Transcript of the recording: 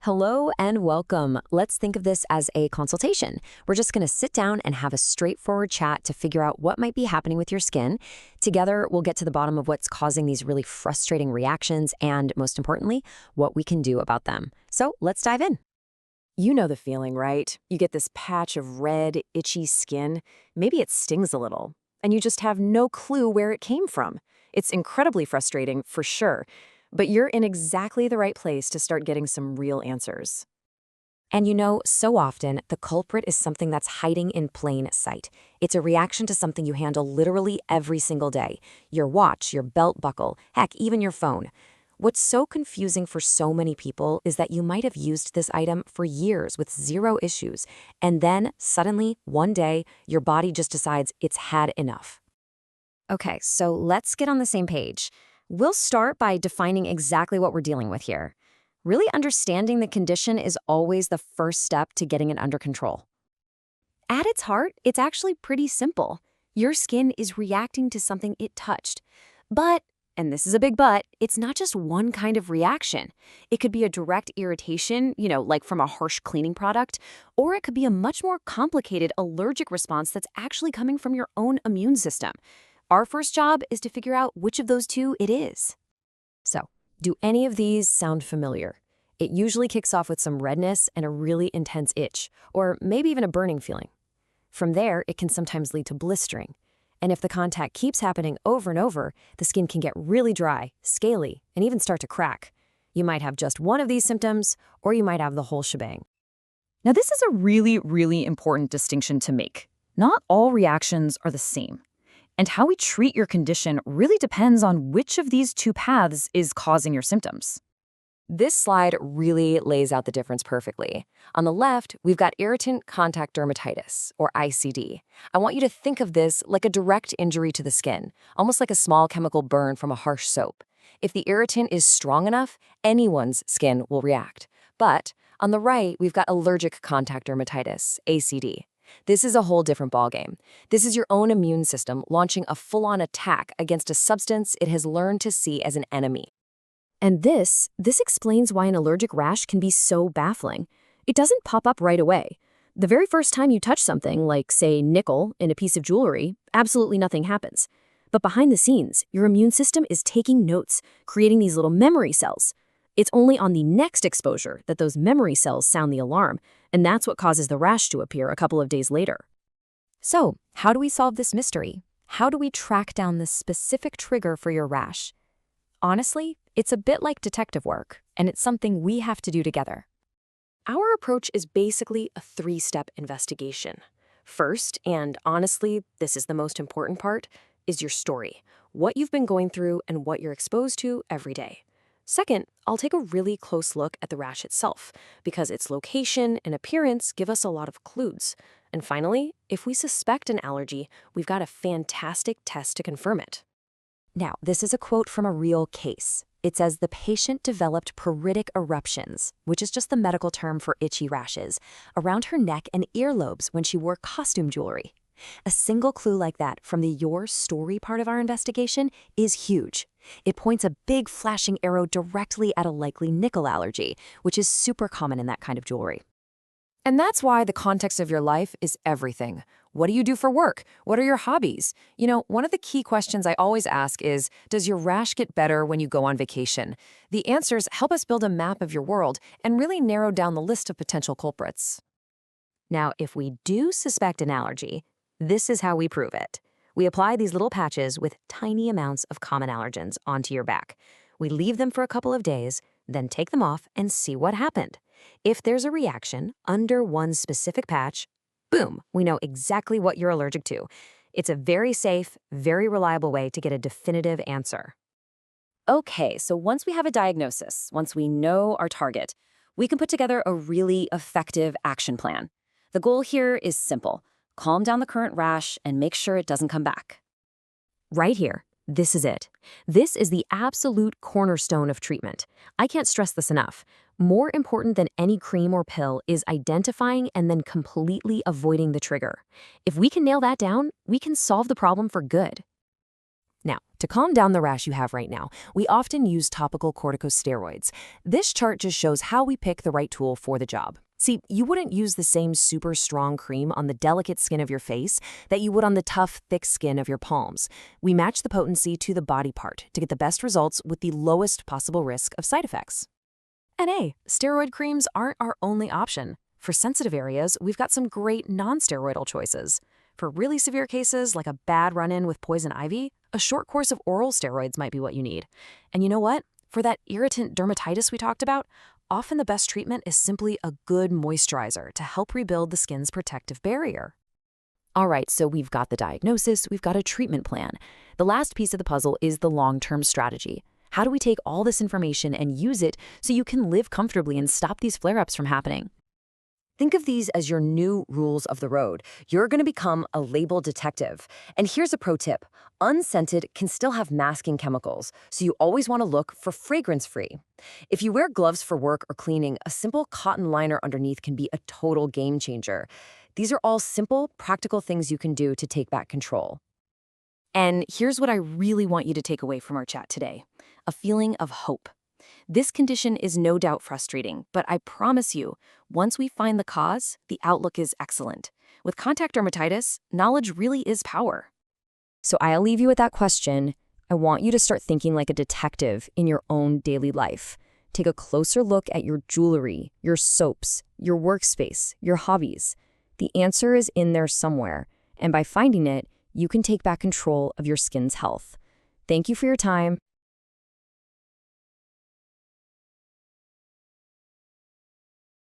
Hello and welcome. Let's think of this as a consultation. We're just going to sit down and have a straightforward chat to figure out what might be happening with your skin. Together, we'll get to the bottom of what's causing these really frustrating reactions and, most importantly, what we can do about them. So let's dive in. You know the feeling, right? You get this patch of red, itchy skin. Maybe it stings a little, and you just have no clue where it came from. It's incredibly frustrating, for sure, but you're in exactly the right place to start getting some real answers. And so often, the culprit is something that's hiding in plain sight. It's a reaction to something you handle literally every single day. Your watch, your belt buckle, heck, even your phone. What's so confusing for so many people is that you might have used this item for years with zero issues, and then, suddenly, one day, your body just decides it's had enough. Okay, so let's get on the same page. We'll start by defining exactly what we're dealing with here. Really understanding the condition is always the first step to getting it under control. At its heart, it's actually pretty simple. Your skin is reacting to something it touched. But, and this is a big but, it's not just one kind of reaction. It could be a direct irritation, like from a harsh cleaning product, or it could be a much more complicated allergic response that's actually coming from your own immune system. Our first job is to figure out which of those two it is. So, do any of these sound familiar? It usually kicks off with some redness and a really intense itch, or maybe even a burning feeling. From there, it can sometimes lead to blistering. And if the contact keeps happening over and over, the skin can get really dry, scaly, and even start to crack. You might have just one of these symptoms, or you might have the whole shebang. Now, this is a really, really important distinction to make. Not all reactions are the same. And how we treat your condition really depends on which of these two paths is causing your symptoms. This slide really lays out the difference perfectly. On the left, we've got irritant contact dermatitis, or ICD. I want you to think of this like a direct injury to the skin, almost like a small chemical burn from a harsh soap. If the irritant is strong enough, anyone's skin will react. But on the right, we've got allergic contact dermatitis, ACD. This is a whole different ballgame. This is your own immune system launching a full-on attack against a substance it has learned to see as an enemy. And this explains why an allergic rash can be so baffling. It doesn't pop up right away. The very first time you touch something, like, say, nickel in a piece of jewelry, absolutely nothing happens. But behind the scenes, your immune system is taking notes, creating these little memory cells. It's only on the next exposure that those memory cells sound the alarm, and that's what causes the rash to appear a couple of days later. So, how do we solve this mystery? How do we track down the specific trigger for your rash? Honestly, it's a bit like detective work, and it's something we have to do together. Our approach is basically a three-step investigation. First, and honestly, this is the most important part, is your story, what you've been going through and what you're exposed to every day. Second, I'll take a really close look at the rash itself, because its location and appearance give us a lot of clues. And finally, if we suspect an allergy, we've got a fantastic test to confirm it. Now, this is a quote from a real case. It says the patient developed pruritic eruptions, which is just the medical term for itchy rashes, around her neck and earlobes when she wore costume jewelry. A single clue like that from the your story part of our investigation is huge. It points a big flashing arrow directly at a likely nickel allergy, which is super common in that kind of jewelry. And that's why the context of your life is everything. What do you do for work? What are your hobbies? One of the key questions I always ask is, does your rash get better when you go on vacation? The answers help us build a map of your world and really narrow down the list of potential culprits. Now, if we do suspect an allergy, this is how we prove it. We apply these little patches with tiny amounts of common allergens onto your back. We leave them for a couple of days, then take them off and see what happened. If there's a reaction under one specific patch, boom, we know exactly what you're allergic to. It's a very safe, very reliable way to get a definitive answer. Okay, so once we have a diagnosis, once we know our target, we can put together a really effective action plan. The goal here is simple. Calm down the current rash and make sure it doesn't come back. Right here, this is it. This is the absolute cornerstone of treatment. I can't stress this enough. More important than any cream or pill is identifying and then completely avoiding the trigger. If we can nail that down, we can solve the problem for good. Now, to calm down the rash you have right now, we often use topical corticosteroids. This chart just shows how we pick the right tool for the job. See, you wouldn't use the same super strong cream on the delicate skin of your face that you would on the tough, thick skin of your palms. We match the potency to the body part to get the best results with the lowest possible risk of side effects. And hey, steroid creams aren't our only option. For sensitive areas, we've got some great non-steroidal choices. For really severe cases like a bad run-in with poison ivy, a short course of oral steroids might be what you need. And you know what? For that irritant dermatitis we talked about, often the best treatment is simply a good moisturizer to help rebuild the skin's protective barrier. All right, so we've got the diagnosis, we've got a treatment plan. The last piece of the puzzle is the long-term strategy. How do we take all this information and use it so you can live comfortably and stop these flare-ups from happening? Think of these as your new rules of the road. You're going to become a label detective. And here's a pro tip. Unscented can still have masking chemicals, so you always want to look for fragrance-free. If you wear gloves for work or cleaning, a simple cotton liner underneath can be a total game changer. These are all simple, practical things you can do to take back control. And here's what I really want you to take away from our chat today: a feeling of hope. This condition is no doubt frustrating, but I promise you, once we find the cause, the outlook is excellent. With contact dermatitis, knowledge really is power. So I'll leave you with that question. I want you to start thinking like a detective in your own daily life. Take a closer look at your jewelry, your soaps, your workspace, your hobbies. The answer is in there somewhere, and by finding it, you can take back control of your skin's health. Thank you for your time.